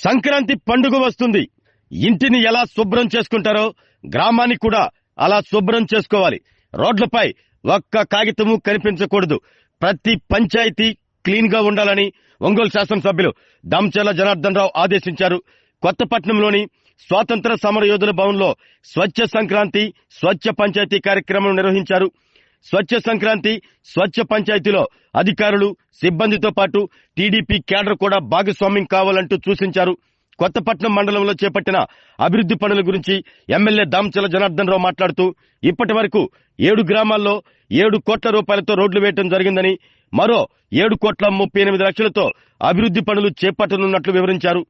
సంక్రాంతి పండుగ వస్తుంది. ఇంటిని ఎలా శుభ్రం చేసుకుంటారో గ్రామాన్ని కూడా అలా శుభ్రం చేసుకోవాలి. రోడ్లపై ఒక్క కాగితము కనిపించకూడదు. ప్రతి పంచాయతీ క్లీన్ గా ఉండాలని ఒంగోలు శాసనసభ్యులు దామచర్ల జనార్దన్ రావు ఆదేశించారు. కొత్తపట్నంలోని స్వాతంత్ర సమర యోధుల భవన్లో స్వచ్ఛ సంక్రాంతి స్వచ్ఛ పంచాయతీ కార్యక్రమం నిర్వహించారు. స్వచ్ఛ సంక్రాంతి స్వచ్ఛ పంచాయతీలో అధికారులు సిబ్బందితో పాటు టీడీపీ క్యాడర్ కూడా భాగస్వామ్యం కావాలంటూ సూచించారు. కొత్తపట్నం మండలంలో చేపట్టిన అభివృద్ధి పనుల గురించి ఎమ్మెల్యే దామచర్ల జనార్దన్ రావు మాట్లాడుతూ ఇప్పటి వరకు 7 గ్రామాల్లో 7 కోట్ల రూపాయలతో రోడ్లు వేయడం జరిగిందని, మరో 7,38,00,000తో అభివృద్ధి పనులు చేపట్టనున్నట్లు వివరించారు.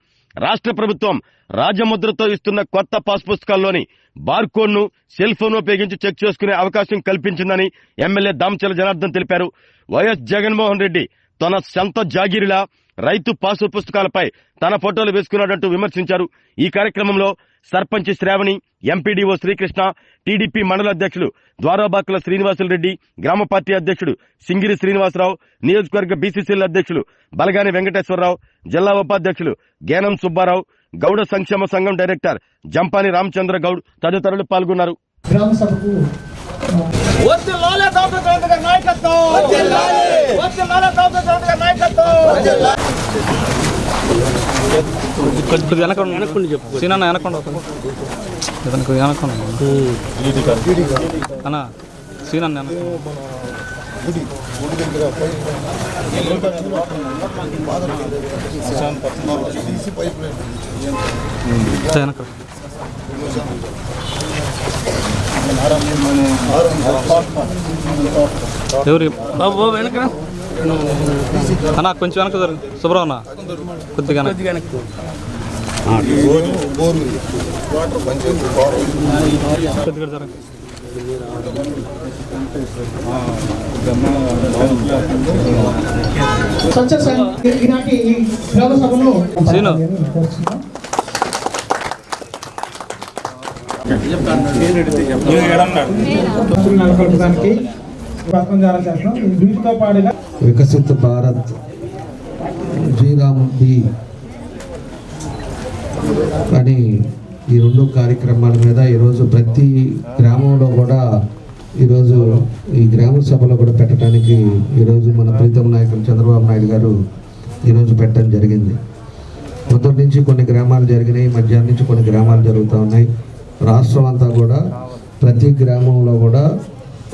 రాష్ట్ర ప్రభుత్వం రాజముద్రతో ఇస్తున్న కొత్త పాస్ పుస్తకాల్లోని బార్కోడ్ ను సెల్ ఫోన్ ఉపయోగించి చెక్ చేసుకునే అవకాశం కల్పించిందని ఎమ్మెల్యే దామచర్ల జనార్దన్ తెలిపారు. వైఎస్ జగన్మోహన్ రెడ్డి తన సొంత జాగీరిలా రైతు పాసు పుస్తకాలపై తన ఫోటోలు వేసుకున్నాడంటూ విమర్శించారు. ఈ కార్యక్రమంలో సర్పంచ్ శ్రావణి, ఎంపీడీఓ శ్రీకృష్ణ, టీడీపీ మండల అధ్యక్షులు ద్వారాబాకుల శ్రీనివాసులరెడ్డి, గ్రామ పార్టీ అధ్యక్షుడు సింగిరి శ్రీనివాసరావు, నియోజకవర్గ బీసీసీల అధ్యక్షులు బలగాని వెంకటేశ్వరరావు, జిల్లా ఉపాధ్యక్షులు గేనం సుబ్బారావు, గౌడ సంక్షేమ సంఘం డైరెక్టర్ జంపాని రామచంద్ర గౌడ్ తదితరులు పాల్గొన్నారు. ఎవరి బాబు వెనక అన్నా కొంచెం వెనక శుభ్రం అన్న కొద్దిగా సీను వికసిత భారత్ జీరాముంది అని ఈ 2 కార్యక్రమాల మీద ఈరోజు ప్రతి గ్రామంలో కూడా ఈరోజు ఈ గ్రామ సభలో కూడా పెట్టడానికి ఈరోజు మన ప్రీతం నాయకులు చంద్రబాబు నాయుడు గారు ఈరోజు పెట్టడం జరిగింది. మొదటి నుంచి కొన్ని గ్రామాలు జరిగినాయి, మధ్యాహ్నం నుంచి కొన్ని గ్రామాలు జరుగుతూ ఉన్నాయి. రాష్ట్రం అంతా కూడా ప్రతి గ్రామంలో కూడా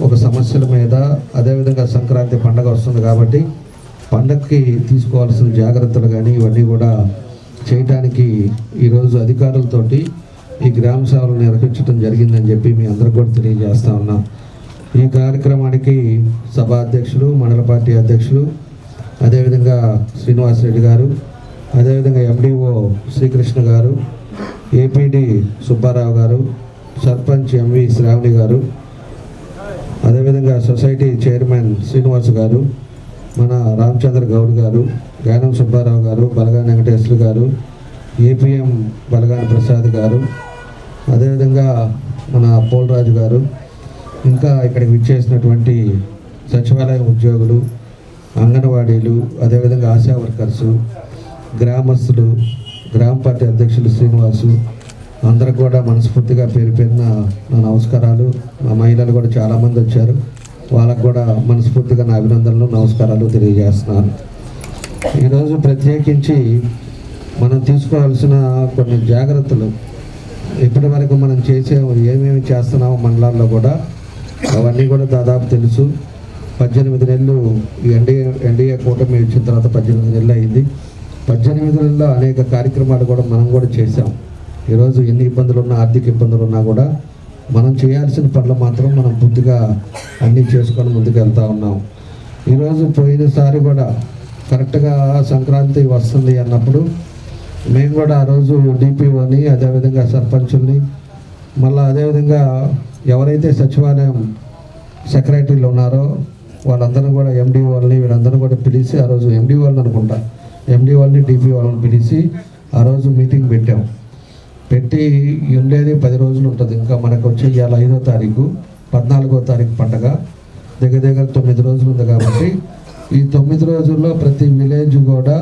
ఒక సమస్యల మీద, అదేవిధంగా సంక్రాంతి పండగ వస్తుంది కాబట్టి పండగకి తీసుకోవాల్సిన జాగ్రత్తలు కానీ ఇవన్నీ కూడా చేయడానికి ఈరోజు అధికారులతోటి ఈ గ్రామ సభలు నిర్వహించడం జరిగిందని చెప్పి మీ అందరికి కూడా తెలియజేస్తా ఉన్నా. ఈ కార్యక్రమానికి సభా అధ్యక్షులు, మండల పార్టీ అధ్యక్షులు, అదేవిధంగా శ్రీనివాసరెడ్డి గారు, అదేవిధంగా ఎండిఓ శ్రీకృష్ణ గారు, ఏపీడి సుబ్బారావు గారు, సర్పంచ్ ఎంవి శ్రావణి గారు, అదేవిధంగా సొసైటీ చైర్మన్ శ్రీనివాస్ గారు, మన రామచంద్ర గౌడ్ గారు, గానం సుబ్బారావు గారు, బలగాని వెంకటేశ్వర గారు, ఏపీఎం బలగాని ప్రసాద్ గారు, అదేవిధంగా మన పోలరాజు గారు, ఇంకా ఇక్కడికి విచ్చేసినటువంటి సచివాలయ ఉద్యోగులు, అంగన్వాడీలు, అదేవిధంగా ఆశా వర్కర్సు, గ్రామస్తులు, గ్రామ పార్టీ అధ్యక్షులు శ్రీనివాసు, అందరికి కూడా మనస్ఫూర్తిగా పేరు పేరున నా నమస్కారాలు. మా మహిళలు కూడా చాలామంది వచ్చారు, వాళ్ళకు కూడా మనస్ఫూర్తిగా నా అభినందనలు, నమస్కారాలు తెలియజేస్తున్నాను. ఈరోజు ప్రత్యేకించి మనం తీసుకోవాల్సిన కొన్ని జాగ్రత్తలు, ఇప్పటి వరకు మనం ఏమేమి చేస్తున్నామో మండలాల్లో కూడా అవన్నీ కూడా దాదాపు తెలుసు. 18 నెలలు ఈ ఎన్డీఏ కూటమి వచ్చిన తర్వాత 18 నెలలు అయింది. 18 నెలల్లో అనేక కార్యక్రమాలు కూడా మనం కూడా చేసాం. ఈరోజు ఎన్ని ఇబ్బందులు ఉన్నా, ఆర్థిక ఇబ్బందులు ఉన్నా కూడా మనం చేయాల్సిన పనులు మాత్రం మనం పూర్తిగా అన్నీ చేసుకొని ముందుకు వెళ్తూ ఉన్నాం. ఈరోజు పోయినసారి కూడా కరెక్ట్గా సంక్రాంతి వస్తుంది అన్నప్పుడు మేము కూడా ఆ రోజు డిపిఓని, అదేవిధంగా సర్పంచుల్ని, మళ్ళీ అదేవిధంగా ఎవరైతే సచివాలయం సెక్రటరీలు ఉన్నారో వాళ్ళందరూ కూడా ఎండి వాళ్ళని వీళ్ళందరూ కూడా పిలిచి, ఆ రోజు ఎండి వాళ్ళని అనుకుంటా, ఎండి వాళ్ళని డిపి వాళ్ళని పిలిచి ఆ రోజు మీటింగ్ పెట్టి ఉండేది 10 రోజులు ఉంటుంది. ఇంకా మనకు వచ్చి ఇవాళ 5వ తారీఖు, 14వ తారీఖు పండగ, దగ్గర 9 రోజులు ఉంది కాబట్టి ఈ 9 రోజుల్లో ప్రతి విలేజ్ కూడా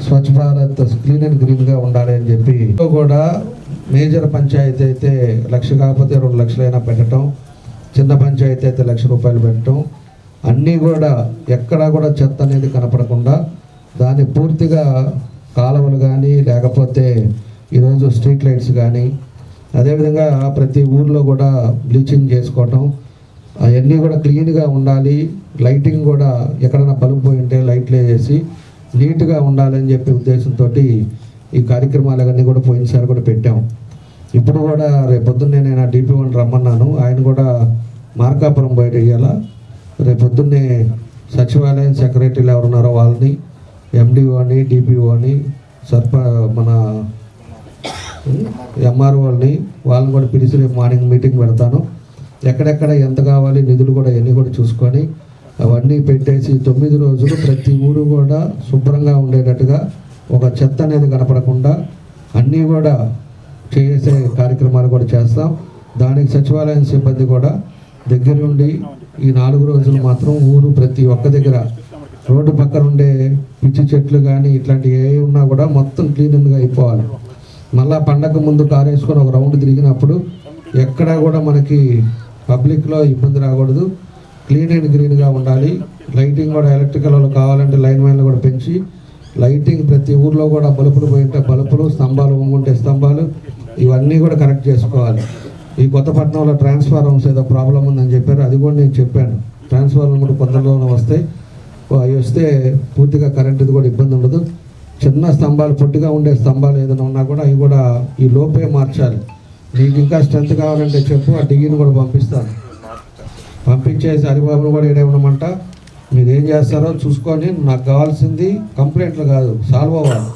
స్వచ్ఛ భారత్ క్లీన్ అండ్ గ్రీన్గా ఉండాలి అని చెప్పి కూడా మేజర్ పంచాయతీ అయితే 1,00,000 కాకపోతే 2 లక్షలైనా పెట్టడం, చిన్న పంచాయతీ అయితే 1,00,000 రూపాయలు పెట్టడం, అన్నీ కూడా ఎక్కడా కూడా చెత్త అనేది కనపడకుండా దాన్ని పూర్తిగా కాలువలు కానీ లేకపోతే ఈరోజు స్ట్రీట్ లైట్స్ కానీ అదేవిధంగా ప్రతి ఊర్లో కూడా బ్లీచింగ్ చేసుకోవటం, అవన్నీ కూడా క్లీన్గా ఉండాలి. లైటింగ్ కూడా ఎక్కడైనా బల్బు పోయి ఉంటే లైట్లు వేసి నీట్గా ఉండాలని చెప్పే ఉద్దేశంతో ఈ కార్యక్రమాలన్నీ కూడా పోయినసారి కూడా పెట్టాం. ఇప్పుడు కూడా రేపు పొద్దున్నే నేను DPO రమ్మన్నాను. ఆయన కూడా మార్కాపురం బయట ఇవ్వాల. రేపు పొద్దున్నే సచివాలయం సెక్రటరీలు ఎవరున్నారో వాళ్ళని, MDO అని, DPO అని, మన MROని వాళ్ళని కూడా పిలిచి రేపు మార్నింగ్ మీటింగ్ పెడతాను. ఎక్కడెక్కడ ఎంత కావాలి నిధులు కూడా అన్నీ కూడా చూసుకొని అవన్నీ పెట్టేసి 9 రోజులు ప్రతి ఊరు కూడా శుభ్రంగా ఉండేటట్టుగా ఒక చెత్త అనేది కనపడకుండా అన్నీ కూడా చేసే కార్యక్రమాలు కూడా చేస్తాం. దానికి సచివాలయం సిబ్బంది కూడా దగ్గరుండి ఈ 4 రోజులు మాత్రం ఊరు ప్రతి ఒక్క దగ్గర రోడ్డు పక్కన ఉండే పిచ్చి చెట్లు కానీ ఇట్లాంటివి ఏ ఉన్నా కూడా మొత్తం క్లీన్గా అయిపోవాలి. మళ్ళా పండగ ముందు కారు వేసుకొని ఒక రౌండ్ తిరిగినప్పుడు ఎక్కడా కూడా మనకి పబ్లిక్లో ఇబ్బంది రాకూడదు. క్లీన్ అండ్ గ్రీన్గా ఉండాలి. లైటింగ్ కూడా ఎలక్ట్రికల్ వాళ్ళు కావాలంటే లైన్ మ్యాన్లు కూడా పెంచి లైటింగ్ ప్రతి ఊర్లో కూడా బల్బులు పోయింటే బల్బులు, స్తంభాలు ఉంగుంటే స్తంభాలు, ఇవన్నీ కూడా కరెక్ట్ చేసుకోవాలి. ఈ కొత్తపట్నంలో ట్రాన్స్ఫార్మర్స్ ఏదో ప్రాబ్లం ఉందని చెప్పారు, అది కూడా నేను చెప్పాను. ట్రాన్స్ఫార్మర్ కూడా కొందరిలోనే వస్తాయి, అవి వస్తే పూర్తిగా కరెంటుది కూడా ఇబ్బంది ఉండదు. చిన్న స్తంభాలు, పొట్టిగా ఉండే స్తంభాలు ఏదైనా ఉన్నా కూడా అవి కూడా ఈ లోపే మార్చాలి. నీకు ఇంకా స్ట్రెంత్ కావాలంటే చెప్పు, ఆ డిగ్రీని కూడా పంపిస్తాను. పంపించేసి హరిబాబును కూడా ఏడే ఉండమంట. మీరు ఏం చేస్తారో చూసుకొని, నాకు కావాల్సింది కంప్లైంట్లు కాదు, సాల్వ్ అవ్వాలి.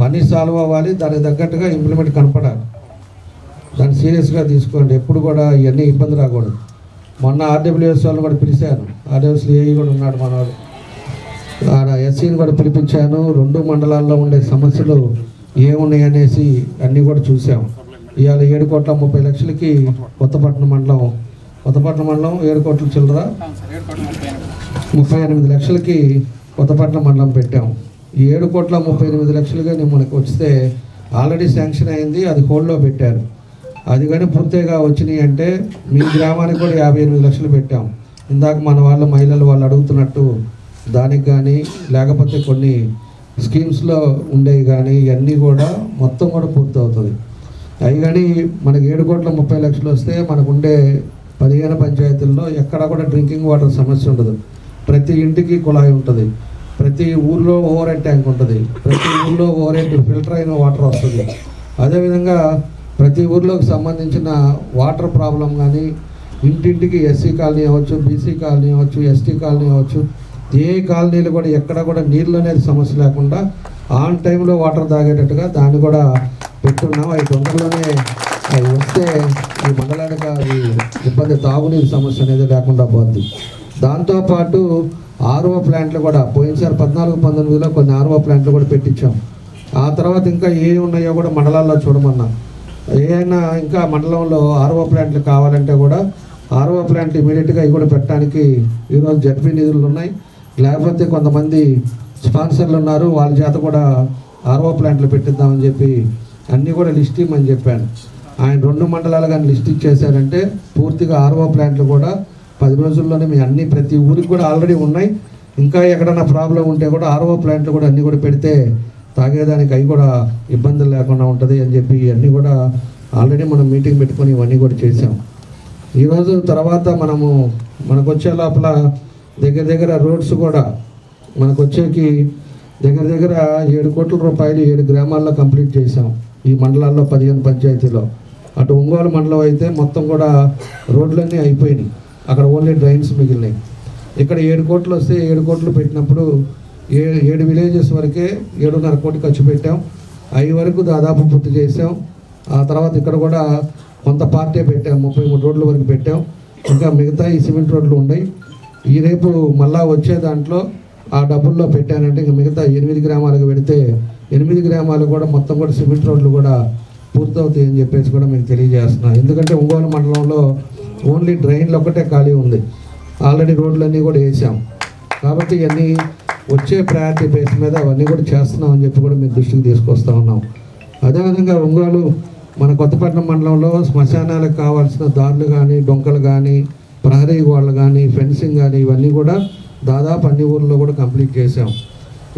పని సాల్వ్ అవ్వాలి, దానికి తగ్గట్టుగా ఇంప్లిమెంట్ కనపడాలి. దాన్ని సీరియస్గా తీసుకోండి. ఎప్పుడు కూడా ఇవన్నీ ఇబ్బంది రాకూడదు. మొన్న RWS వాళ్ళని కూడా పిలిచాను. RWS ఏఈ కూడా ఉన్నాడు మనవాడు. SCని కూడా పిలిపించాను. 2 మండలాల్లో ఉండే సమస్యలు ఏమున్నాయి అనేసి అన్నీ కూడా చూసాం. ఇవాళ 7,30,00,000కి కొత్తపట్నం మండలం 7 కోట్ల చిల్లర 38 లక్షలకి కొత్తపట్నం మండలం పెట్టాం. ఈ 7,38,00,000 మనకు వస్తే ఆల్రెడీ శాంక్షన్ అయింది, అది హోల్డ్లో పెట్టారు. అది కానీ పూర్తిగా వచ్చినాయి అంటే మీ గ్రామానికి కూడా 58 లక్షలు పెట్టాం. ఇందాక మన వాళ్ళు మహిళలు వాళ్ళు అడుగుతున్నట్టు దానికి కానీ లేకపోతే కొన్ని స్కీమ్స్లో ఉండేవి కానీ ఇవన్నీ కూడా మొత్తం కూడా పూర్తి అవుతుంది. అవి కానీ మనకి 7,30,00,000 వస్తే మనకు ఉండే 15 పంచాయతీల్లో ఎక్కడా కూడా డ్రింకింగ్ వాటర్ సమస్య ఉండదు. ప్రతి ఇంటికి కుళాయి ఉంటుంది, ప్రతి ఊర్లో ఓవర్ హెడ్ ట్యాంక్ ఉంటుంది, ప్రతి ఊర్లో ఓవర్ హెడ్ ఫిల్టర్ అయిన వాటర్ వస్తుంది. అదేవిధంగా ప్రతి ఊర్లోకి సంబంధించిన వాటర్ ప్రాబ్లం కానీ ఇంటింటికి SC కాలనీ అవ్వచ్చు, BC కాలనీ అవ్వచ్చు, ST కాలనీ అవ్వచ్చు, ఏ కాలనీలు కూడా ఎక్కడ కూడా నీళ్ళు అనేది సమస్య లేకుండా ఆన్ టైంలో వాటర్ తాగేటట్టుగా దాన్ని కూడా పెట్టున్నాం. అవి తొందరలోనే అవి వస్తే ఈ మండలానికి అది ఇబ్బంది, తాగునీరు సమస్య అనేది లేకుండా పోద్ది. దాంతోపాటు RO ప్లాంట్లు కూడా పోయినసారి 14-19లో కొన్ని RO ప్లాంట్లు కూడా పెట్టించాం. ఆ తర్వాత ఇంకా ఏ ఉన్నాయో కూడా మండలాల్లో చూడమన్నా. ఏమైనా ఇంకా మండలంలో RO ప్లాంట్లు కావాలంటే కూడా RO ప్లాంట్లు ఇమీడియట్గా ఇవి కూడా పెట్టడానికి ఈరోజు ZP నిధులు ఉన్నాయి. లేకపోతే కొంతమంది స్పాన్సర్లు ఉన్నారు, వాళ్ళ చేత కూడా RO ప్లాంట్లు పెట్టిద్దామని చెప్పి అన్నీ కూడా లిస్ట్ ఇవ్వమని చెప్పాను. ఆయన 2 మండలాలు కానీ లిస్ట్ ఇచ్చేసారంటే పూర్తిగా RO ప్లాంట్లు కూడా 10 రోజుల్లోనే మీ అన్ని ప్రతి ఊరికి కూడా ఆల్రెడీ ఉన్నాయి. ఇంకా ఎక్కడన్నా ప్రాబ్లం ఉంటే కూడా RO ప్లాంట్లు కూడా అన్నీ కూడా పెడితే తాగేదానికి అవి కూడా ఇబ్బందులు లేకుండా ఉంటుంది అని చెప్పి అన్నీ కూడా ఆల్రెడీ మనం మీటింగ్ పెట్టుకొని ఇవన్నీ కూడా చేసాం. ఈరోజు తర్వాత మనకు వచ్చే లోపల దగ్గర రోడ్స్ కూడా మనకు వచ్చేకి దగ్గర 7 కోట్ల రూపాయలు 7 గ్రామాల్లో కంప్లీట్ చేసాం. ఈ మండలాల్లో 15 పంచాయతీలో. అటు ఒంగోలు మండలం అయితే మొత్తం కూడా రోడ్లన్నీ అయిపోయినాయి, అక్కడ ఓన్లీ డ్రైన్స్ మిగిలినాయి. ఇక్కడ 7 కోట్లు వస్తే 7 కోట్లు పెట్టినప్పుడు 7 విలేజెస్ వరకే 7.5 కోట్లు ఖర్చు పెట్టాం. 5 వరకు దాదాపు పూర్తి చేసాం. ఆ తర్వాత ఇక్కడ కూడా కొంత పార్టీ పెట్టాం, 33 రోడ్ల వరకు పెట్టాం. ఇంకా మిగతా ఈ సిమెంట్ రోడ్లు ఉన్నాయి. ఈ రేపు మళ్ళా వచ్చే దాంట్లో ఆ డబ్బుల్లో పెట్టానంటే ఇంకా మిగతా 8 గ్రామాలకు పెడితే 8 గ్రామాలు కూడా మొత్తం కూడా సిమెంట్ రోడ్లు కూడా పూర్తవుతాయి అని చెప్పేసి కూడా మీకు తెలియజేస్తున్నా. ఎందుకంటే ఒంగోలు మండలంలో ఓన్లీ డ్రైన్లు ఒక్కటే ఖాళీ ఉంది, ఆల్రెడీ రోడ్లన్నీ కూడా వేసాం. కాబట్టి ఇవన్నీ వచ్చే ప్రయారిటీ బేస్ మీద అవన్నీ కూడా చేస్తున్నాం అని చెప్పి కూడా మీ దృష్టికి తీసుకొస్తా ఉన్నాం. అదేవిధంగా ఒంగోలు మన కొత్తపట్నం మండలంలో శ్మశానాలకు కావాల్సిన దారులు కానీ, డొంకలు కానీ, ప్రహరీ గోడలు కానీ, ఫెన్సింగ్ కానీ ఇవన్నీ కూడా దాదాపు అన్ని ఊర్లో కూడా కంప్లీట్ చేసాం.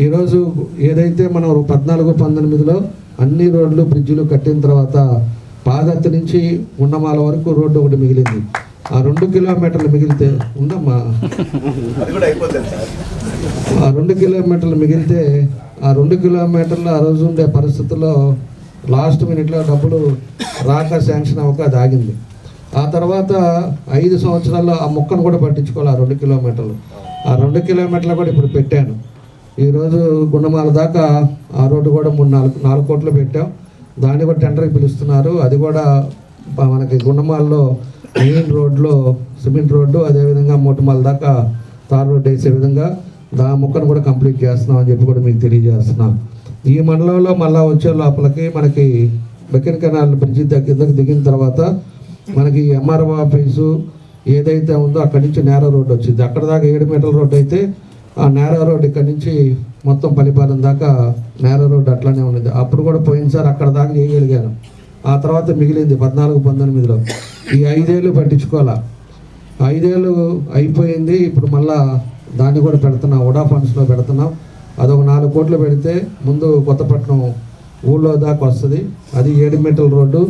ఈరోజు ఏదైతే మనం 14-19లో అన్ని రోడ్లు బ్రిడ్జిలు కట్టిన తర్వాత పాదత్తి నుంచి ఉండమాల వరకు రోడ్డు ఒకటి మిగిలింది. ఆ 2 కిలోమీటర్లు మిగిలితే ఉండమ్మా ఆ 2 కిలోమీటర్లు మిగిలితే ఆ 2 కిలోమీటర్లు ఆ రోజు ఉండే పరిస్థితుల్లో లాస్ట్ మినిట్లో డబ్బులు రాక శాంక్షన్ అవ్వక అది ఆగింది. ఆ తర్వాత 5 సంవత్సరాల్లో ఆ మొక్కను కూడా పట్టించుకోవాలి. ఆ 2 కిలోమీటర్లు ఆ 2 కిలోమీటర్లు కూడా ఇప్పుడు పెట్టాను. ఈరోజు గుండమాల దాకా ఆ రోడ్డు కూడా 4 కోట్లు పెట్టాం. దాన్ని కూడా టెండర్కి పిలుస్తున్నారు. అది కూడా మనకి గుండమాలలో మెయిన్ రోడ్లో సిమెంట్ రోడ్డు, అదేవిధంగా మూటమాల దాకా తార్ రోడ్డు వేసే విధంగా మొక్కను కూడా కంప్లీట్ చేస్తున్నాం అని చెప్పి కూడా మీకు తెలియజేస్తున్నాం. ఈ మండలంలో మళ్ళీ వచ్చే లోపలికి మనకి బెక్కన్ కెనాల్ బ్రిడ్జి దగ్గరకు దిగిన తర్వాత మనకి ఎంఆర్ఓ ఆఫీసు ఏదైతే ఉందో అక్కడి నుంచి నేరో రోడ్డు వచ్చింది. అక్కడ దాకా 7 మీటర్ల రోడ్డు అయితే ఆ నేరో రోడ్డు ఇక్కడ నుంచి మొత్తం పల్లిపాలెం దాకా నేరో రోడ్డు అట్లానే ఉన్నది. అప్పుడు కూడా పోయినసారి అక్కడ దాకా చేయగలిగాను. ఆ తర్వాత మిగిలింది 14-19లో. ఈ 5 ఏళ్ళు పట్టించుకోవాలా. 5 ఏళ్ళు అయిపోయింది. ఇప్పుడు మళ్ళా దాన్ని కూడా పెడుతున్నాం, ఉడా ఫండ్స్లో పెడుతున్నాం. అదొక 4 కోట్లు పెడితే ముందు కొత్తపట్నం ఊళ్ళో దాకా వస్తుంది. అది 7 మీటర్ల రోడ్డు.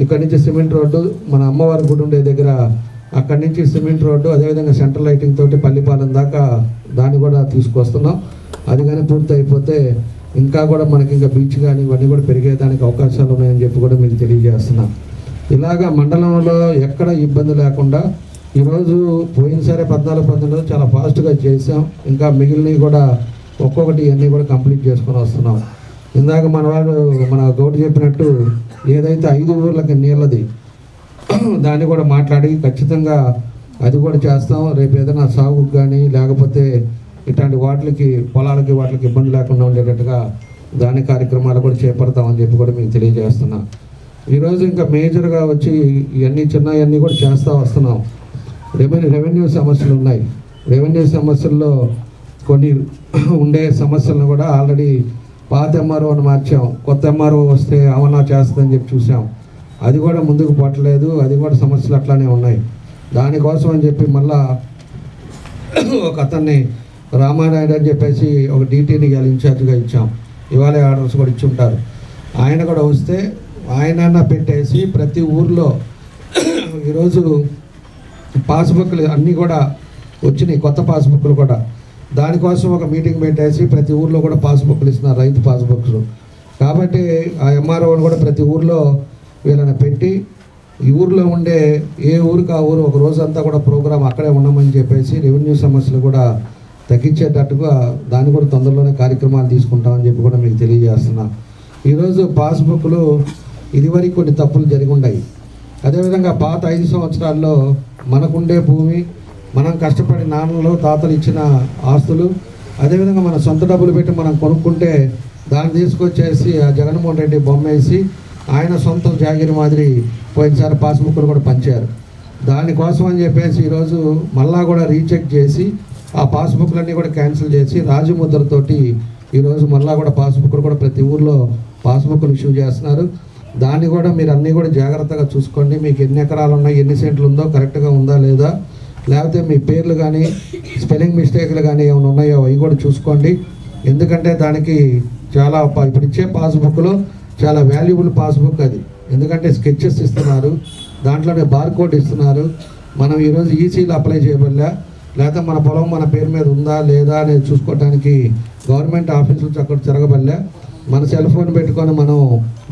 ఇక్కడ నుంచి సిమెంట్ రోడ్డు, మన అమ్మవారి గుడి ఉండే దగ్గర అక్కడి నుంచి సిమెంట్ రోడ్డు, అదేవిధంగా సెంట్రల్ లైటింగ్ తోటి పల్లిపాలెం దాకా దాన్ని కూడా తీసుకొస్తున్నాం. అది కానీ పూర్తి అయిపోతే ఇంకా కూడా మనకి ఇంకా బీచ్ కానీ ఇవన్నీ కూడా పెరిగేదానికి అవకాశాలు ఉన్నాయని చెప్పి కూడా మీకు తెలియజేస్తున్నాం. ఇలాగా మండలంలో ఎక్కడ ఇబ్బంది లేకుండా ఈరోజు పోయినసారి 14-19 చాలా ఫాస్ట్గా చేసాం. ఇంకా మిగిలినవి కూడా ఒక్కొక్కటి అన్నీ కూడా కంప్లీట్ చేసుకొని వస్తున్నాం. ఇందాక మన గౌడ్ చెప్పినట్టు ఏదైతే 5 ఊర్లకి నీళ్ళది దాన్ని కూడా మాట్లాడి ఖచ్చితంగా అది కూడా చేస్తాం. రేపు ఏదైనా సాగుకు కానీ లేకపోతే ఇట్లాంటి వాటికి పొలాలకి వాటికి ఇబ్బంది లేకుండా ఉండేటట్టుగా దాని కార్యక్రమాలు కూడా చేపడతామని చెప్పి కూడా మీకు తెలియజేస్తున్నా. ఈరోజు ఇంకా మేజర్గా వచ్చి ఇవన్నీ చిన్నవన్నీ కూడా చేస్తూ వస్తున్నాం. రెవెన్యూ సమస్యలు ఉన్నాయి. రెవెన్యూ సమస్యల్లో కొన్ని ఉండే సమస్యలను కూడా ఆల్రెడీ పాత ఎంఆర్ఓని మార్చాం. కొత్త ఎంఆర్ఓ వస్తే అవనా చేస్తుందని చెప్పి చూసాం. అది కూడా ముందుకు పోవట్లేదు. అది కూడా సమస్యలు అట్లానే ఉన్నాయి. దానికోసం అని చెప్పి మళ్ళా ఒక అతన్ని రామానాయుడు అని చెప్పేసి ఒక డీటీని ఇన్ఛార్జ్గా ఇచ్చాం. ఇవాళ ఆర్డర్స్ కూడా ఇచ్చి ఉంటారు. ఆయన కూడా వస్తే ఆయన పెట్టేసి ప్రతి ఊర్లో ఈరోజు పాస్బుక్లు అన్నీ కూడా వచ్చినాయి, కొత్త పాస్బుక్లు కూడా. దానికోసం ఒక మీటింగ్ పెట్టేసి ప్రతి ఊర్లో కూడా పాస్బుక్లు ఇస్తున్నారు, రైతు పాస్బుక్స్. కాబట్టి ఆ ఎంఆర్ఓని కూడా ప్రతి ఊర్లో వీళ్ళని పెట్టి ఈ ఊర్లో ఉండే ఏ ఊరికి ఆ ఊరు ఒక రోజంతా కూడా ప్రోగ్రాం అక్కడే ఉన్నామని చెప్పేసి రెవెన్యూ సమస్యలు కూడా తగ్గించేటట్టుగా దాన్ని కూడా తొందరలోనే కార్యక్రమాలు తీసుకుంటామని చెప్పి కూడా మీకు తెలియజేస్తున్నా. ఈరోజు పాస్బుక్లు ఇదివరకు కొన్ని తప్పులు జరిగి ఉన్నాయి. అదేవిధంగా పాత 5 సంవత్సరాల్లో మనకుండే భూమి, మనం కష్టపడి నాన్నలు తాతలు ఇచ్చిన ఆస్తులు, అదేవిధంగా మన సొంత డబ్బులు పెట్టి మనం కొనుక్కుంటే దాన్ని తీసుకొచ్చేసి ఆ జగన్మోహన్ రెడ్డి బొమ్మ వేసి ఆయన సొంత జాగిరి మాదిరి పోయినసారి పాస్బుక్లు కూడా పంచారు. దానికోసం అని చెప్పేసి ఈరోజు మళ్ళా కూడా రీచెక్ చేసి ఆ పాస్బుక్లన్నీ కూడా క్యాన్సిల్ చేసి రాజముద్రతోటి ఈరోజు మళ్ళా కూడా పాస్బుక్లు కూడా ప్రతి ఊర్లో పాస్బుక్లు ఇష్యూ చేస్తున్నారు. దాన్ని కూడా మీరు అన్నీ కూడా జాగ్రత్తగా చూసుకోండి. మీకు ఎన్ని ఎకరాలు ఉన్నాయి, ఎన్ని సెంట్లు ఉందో కరెక్ట్గా ఉందా లేదా, లేకపోతే మీ పేర్లు కానీ స్పెల్లింగ్ మిస్టేక్లు కానీ ఏమైనా ఉన్నాయో అవి కూడా చూసుకోండి. ఎందుకంటే దానికి చాలా ఇప్పుడు ఇచ్చే పాస్బుక్లో చాలా వాల్యుబుల్ పాస్బుక్ అది. ఎందుకంటే స్కెచెస్ ఇస్తున్నారు, దాంట్లోనే బార్కోడ్ ఇస్తున్నారు. మనం ఈరోజు ఈసీలు అప్లై చేయబడలే, లేకపోతే మన పొలం మన పేరు మీద ఉందా లేదా అనేది చూసుకోవడానికి గవర్నమెంట్ ఆఫీసులు అక్కడ తిరగబడలే. మన సెల్ ఫోన్ పెట్టుకొని మనం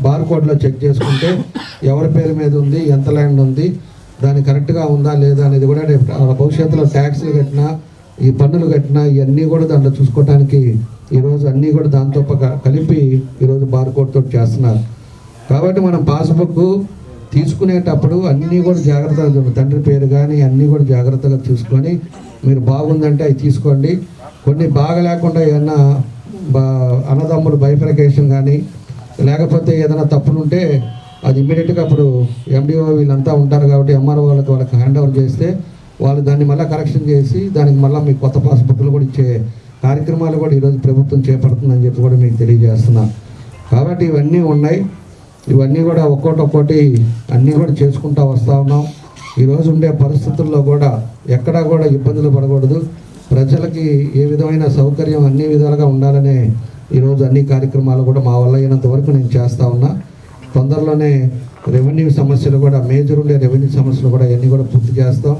బార్కోడ్లో చెక్ చేసుకుంటే ఎవరి పేరు మీద ఉంది, ఎంత ల్యాండ్ ఉంది, దాన్ని కరెక్ట్గా ఉందా లేదా అనేది కూడా భవిష్యత్తులో ట్యాక్స్లు కట్టినా ఈ పన్నులు కట్టినా ఇవన్నీ కూడా దాంట్లో చూసుకోవడానికి ఈరోజు అన్నీ కూడా దాంతో కలిపి ఈరోజు బార్కోడ్ తోటి చేస్తున్నారు. కాబట్టి మనం పాస్బుక్ తీసుకునేటప్పుడు అన్నీ కూడా జాగ్రత్తగా చూడండి. తండ్రి పేరు కానీ అన్నీ కూడా జాగ్రత్తగా చూసుకొని మీరు బాగుందంటే అవి తీసుకోండి. కొన్ని బాగా లేకుండా ఏమన్నా అన్నదమ్ములు బైఫర్కేషన్ కానీ లేకపోతే ఏదైనా తప్పులుంటే అది ఇమ్మీడియట్గా అప్పుడు ఎండిఓ వీళ్ళంతా ఉంటారు కాబట్టి ఎంఆర్ఓ వాళ్ళకి హ్యాండ్ ఓవర్ చేస్తే వాళ్ళు దాన్ని మళ్ళీ కరెక్షన్ చేసి దానికి మళ్ళీ మీకు కొత్త పాస్బుక్లు కూడా ఇచ్చే కార్యక్రమాలు కూడా ఈరోజు ప్రభుత్వం చేపడుతుందని చెప్పి కూడా మీకు తెలియజేస్తున్నా. కాబట్టి ఇవన్నీ ఉన్నాయి, ఇవన్నీ కూడా ఒక్కోటి అన్నీ కూడా చేసుకుంటూ వస్తూ ఉన్నాం. ఈరోజు ఉండే పరిస్థితుల్లో కూడా ఎక్కడా కూడా ఇబ్బందులు పడకూడదు, ప్రజలకి ఏ విధమైన సౌకర్యం అన్ని విధాలుగా ఉండాలనే ఈరోజు అన్ని కార్యక్రమాలు కూడా మా వల్ల అయినంత వరకు నేను చేస్తూ ఉన్నా. తొందరలోనే రెవెన్యూ సమస్యలు కూడా మేజర్ ఉండే రెవెన్యూ సమస్యలు కూడా అన్నీ కూడా పూర్తి చేస్తాం,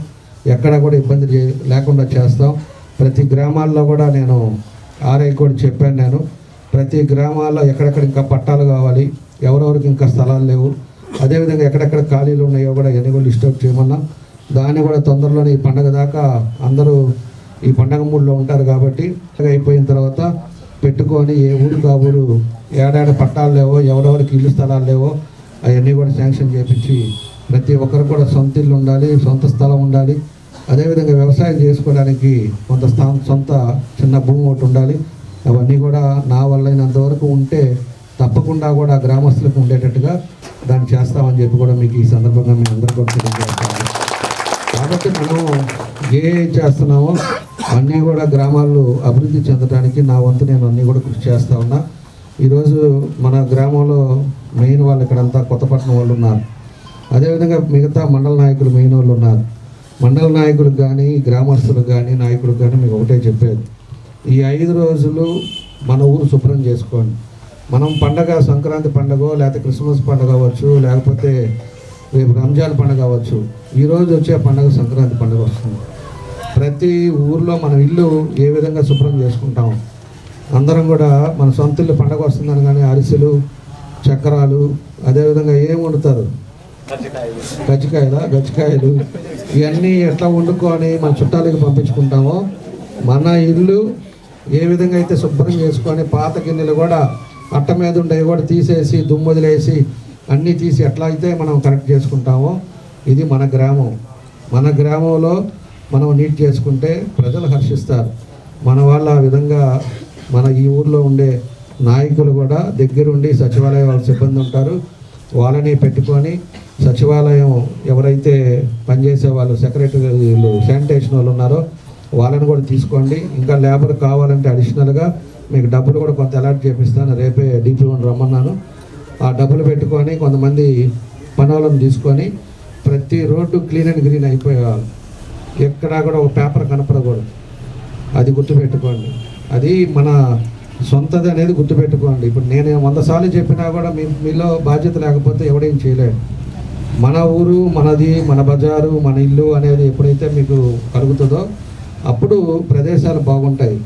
ఎక్కడా కూడా ఇబ్బంది లేకుండా చేస్తాం. ప్రతి గ్రామాల్లో కూడా నేను ఆర్ఐ కూడా చెప్పాను, నేను ప్రతి గ్రామాల్లో ఎక్కడెక్కడ ఇంకా పట్టాలు కావాలి, ఎవరెవరికి ఇంకా స్థలాలు లేవు, అదేవిధంగా ఎక్కడెక్కడ ఖాళీలు ఉన్నాయో కూడా ఇవన్నీ కూడా లిస్ట్ అవుట్ చేయమన్నా. దాన్ని కూడా తొందరలోనే ఈ పండగ దాకా అందరూ ఈ పండగ మూడ్లో ఉంటారు కాబట్టి అయిపోయిన తర్వాత పెట్టుకొని ఏ ఊరికి ఆ ఊరు ఏడాది పట్టాలు లేవో, ఎవరెవరికి ఇల్లు స్థలాలు లేవో అవన్నీ కూడా శాంక్షన్ చేయించి ప్రతి ఒక్కరు కూడా సొంత ఇల్లు ఉండాలి, సొంత స్థలం ఉండాలి, అదేవిధంగా వ్యవసాయం చేసుకోవడానికి కొంత సొంత చిన్న భూమి ఒకటి ఉండాలి. అవన్నీ కూడా నా వల్ల అయినంతవరకు ఉంటే తప్పకుండా కూడా గ్రామస్తులకు ఉండేటట్టుగా దాన్ని చేస్తామని చెప్పి కూడా మీకు ఈ సందర్భంగా మేము అందరూ కూడా తెలియజేస్తాము. కాబట్టి మనం ఏ చేస్తున్నామో అన్నీ కూడా గ్రామాల్లో అభివృద్ధి చెందడానికి నా వంతు నేను అన్నీ కూడా కృషి చేస్తూ ఉన్నా. ఈరోజు మన గ్రామంలో మెయిన్ వాళ్ళు ఇక్కడంతా కొత్తపట్నం వాళ్ళు ఉన్నారు, అదేవిధంగా మిగతా మండల నాయకులు మెయిన్ వాళ్ళు ఉన్నారు. మండల నాయకులకు కానీ గ్రామస్తులకు కానీ నాయకులకు కానీ మీకు ఒకటే చెప్పేది, ఈ 5 రోజులు మన ఊరు శుభ్రం చేసుకోండి. మనం పండగ సంక్రాంతి పండుగ లేకపోతే క్రిస్మస్ పండుగ అవ్వచ్చు, లేకపోతే రేపు రంజాన్ పండుగ అవ్వచ్చు, ఈరోజు వచ్చే పండుగ సంక్రాంతి పండుగ వస్తుంది. ప్రతి ఊర్లో మనం ఇల్లు ఏ విధంగా శుభ్రం చేసుకుంటాం, అందరం కూడా మన సొంత ఇల్లు పండుగ వస్తుందని కానీ అరిసెలు చక్రాలు అదేవిధంగా ఏం వండుతారు, గజ్జికాయలు ఇవన్నీ ఎట్లా వండుకొని మన చుట్టాలకి పంపించుకుంటామో, మన ఇల్లు ఏ విధంగా అయితే శుభ్రం చేసుకొని పాత గిన్నెలు కూడా అట్ట మీద ఉండేవి కూడా తీసేసి దుమ్ముదిలేసి అన్నీ తీసి ఎట్లా అయితే మనం కరెక్ట్ చేసుకుంటామో, ఇది మన గ్రామం. మన గ్రామంలో మనం నీట్ చేసుకుంటే ప్రజలు హర్షిస్తారు. మన వాళ్ళు ఆ విధంగా మన ఈ ఊర్లో ఉండే నాయకులు కూడా దగ్గరుండి సచివాలయం వాళ్ళ సిబ్బంది ఉంటారు, వాళ్ళని పెట్టుకొని సచివాలయం ఎవరైతే పనిచేసే వాళ్ళు సెక్రటరీలు శానిటేషన్ వాళ్ళు ఉన్నారో వాళ్ళని కూడా తీసుకోండి. ఇంకా లేబర్ కావాలంటే అడిషనల్గా మీకు డబ్బులు కూడా కొంత అలాట్ చేపిస్తాను, రేపే DP1 రమ్మన్నాను. ఆ డబ్బులు పెట్టుకొని కొంతమంది పని వాళ్ళని తీసుకొని ప్రతి రోడ్డు క్లీన్ అండ్ గ్రీన్ అయిపోయేవాళ్ళు, ఎక్కడా కూడా ఒక పేపర్ కనపడకూడదు. అది గుర్తుపెట్టుకోండి, అది మన సొంతది అనేది గుర్తుపెట్టుకోండి. ఇప్పుడు నేను 100 సార్లు చెప్పినా కూడా మీలో బాధ్యత లేకపోతే ఎవడేం చేయలేడు. మన ఊరు మనది, మన బజారు, మన ఇల్లు అనేది ఎప్పుడైతే మీకు కలుగుతుందో అప్పుడు ప్రదేశాలు బాగుంటాయి.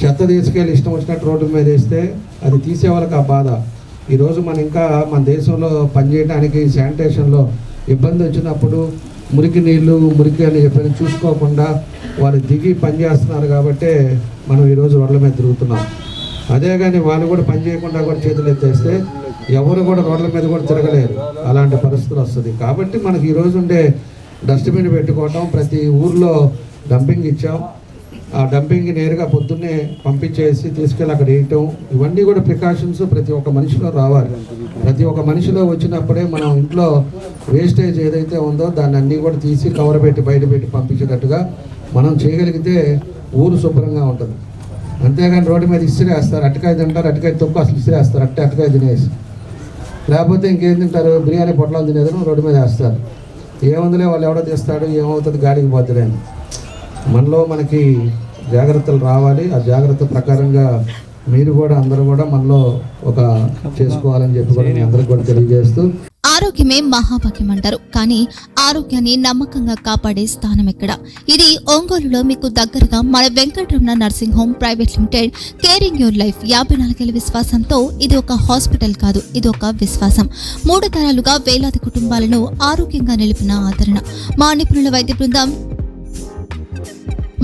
చెత్త తీసుకెళ్ళి ఇష్టం వచ్చినట్టు రోడ్డు మీద వేస్తే అది తీసే వాళ్ళకి ఆ బాధ. ఈరోజు మన దేశంలో పనిచేయడానికి శానిటేషన్లో ఇబ్బంది వచ్చినప్పుడు మురికి నీళ్ళు మురికి అని చెప్పి చూసుకోకుండా వాళ్ళు దిగి పని చేస్తున్నారు కాబట్టి మనం ఈరోజు రోడ్ల మీద తిరుగుతున్నాం. అదే కానీ వాళ్ళు కూడా పని చేయకుండా కూడా చేతులు ఎత్తేస్తే ఎవరు కూడా రోడ్ల మీద కూడా తిరగలేరు, అలాంటి పరిస్థితులు వస్తుంది. కాబట్టి మనకి ఈరోజు ఉండే డస్ట్బిన్ పెట్టుకోవటం, ప్రతి ఊర్లో డంపింగ్ ఇచ్చాం, ఆ డంపింగ్ నేరుగా పొద్దున్నే పంపించేసి తీసుకెళ్ళి అక్కడ వేయటం, ఇవన్నీ కూడా ప్రికాషన్స్ ప్రతి ఒక్క మనిషిలో రావాలి. ప్రతి ఒక్క మనిషిలో వచ్చినప్పుడే మనం ఇంట్లో వేస్టేజ్ ఏదైతే ఉందో దాన్ని అన్నీ కూడా తీసి కవర్ పెట్టి బయట పెట్టి పంపించేటట్టుగా మనం చేయగలిగితే ఊరు శుభ్రంగా ఉంటుంది. అంతేగాని రోడ్డు మీద ఇసిరేస్తారు, అట్టకాయ తింటారు, అట్టకాయ తొక్కు అసలు ఇసిరేస్తారు, అట్టకాయ తినేసి, లేకపోతే ఇంకేం తింటారు, బిర్యానీ పొట్లాలు తినేదని రోడ్డు మీద వేస్తారు. ఏముందిలే వాళ్ళు ఎవడో తీస్తాడు, ఏమవుతుంది గాడికి పోతుందని. మనలో మనకి జాగ్రత్తలు రావాలి. ఆ జాగ్రత్త ప్రకారంగా మీరు కూడా అందరూ కూడా మనలో ఒక చేసుకోవాలని చెప్పి కూడా మీ అందరికి కూడా తెలియజేస్తూ, ఆరోగ్యమే మహాభాగ్యం అంటారు, కానీ ఆరోగ్యాన్ని నమ్మకంగా కాపాడే స్థానం ఎక్కడ? ఇది ఒంగోలులో మీకు దగ్గరగా మన Venkataramana nursing home private limited caring your life 54 ఏళ్ల విశ్వాసంతో ఇది ఒక హాస్పిటల్ కాదు, ఇది ఒక విశ్వాసం. 3 తరాలుగా వేలాది కుటుంబాలను ఆరోగ్యంగా నిలిపిన ఆదరణ. మా నిపుణుల వైద్య బృందం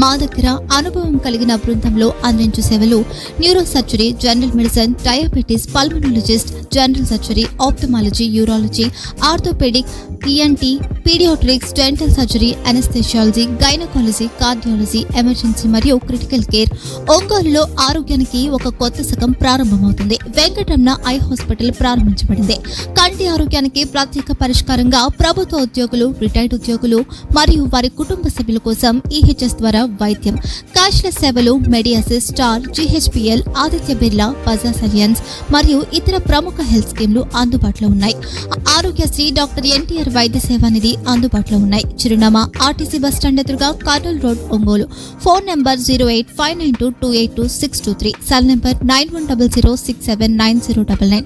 మా దగ్గర అనుభవం కలిగిన బృందంలో అందించే సేవలు neuro surgery, general medicine, diabetes, pulmonologist, general surgery, ophthalmology, urology, orthopaedic, ENT, paediatrics, dental surgery, anaesthesiology, gynaecology, cardiology, emergency మరియు క్రిటికల్ కేర్. ఒంగోలులో ఆరోగ్యానికి ఒక కొత్త శకం ప్రారంభమవుతుంది. వెంకటరమణ ఐ హాస్పిటల్ ప్రారంభించబడింది. కంటి ఆరోగ్యానికి ప్రత్యేక పరిష్కారంగా ప్రభుత్వ ఉద్యోగులు, రిటైర్డ్ ఉద్యోగులు మరియు వారి కుటుంబ సభ్యుల కోసం EHS ద్వారా వైద్యం, క్యాష్లెస్ సేవలు, Medi Assist, Star, GHPL, Aditya Birla, Bajaj Allianz మరియు ఇతర ప్రముఖ హెల్త్ స్కీమ్లు అందుబాటులో ఉన్నాయి. ఆరోగ్యశ్రీ, డాక్టర్ ఎన్టీఆర్ వైద్య సేవా నిధి అందుబాటులో ఉన్నాయి. చిరునామా RTC బస్టాండ్ ఎదురుగా, Kurnool road, Ongole. Phone number 08592282623, cell number 9100679099.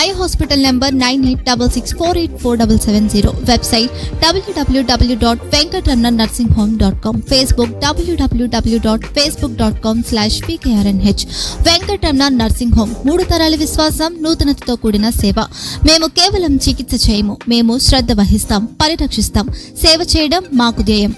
Eye hospital number 9866484770. Website www.venkatramanursingHome.com. Facebook www.facebook.com/pkrnh. Venkataramana nursing home, 3 తరాల విశ్వాసం, నూతనతతో కూడిన సేవ. మేము కేవలం చికిత్స చేయము, మేము శ్రద్ధ వహిస్తాం, పరిరక్షిస్తాం. సేవ చేయడం మాకు ధ్యేయం.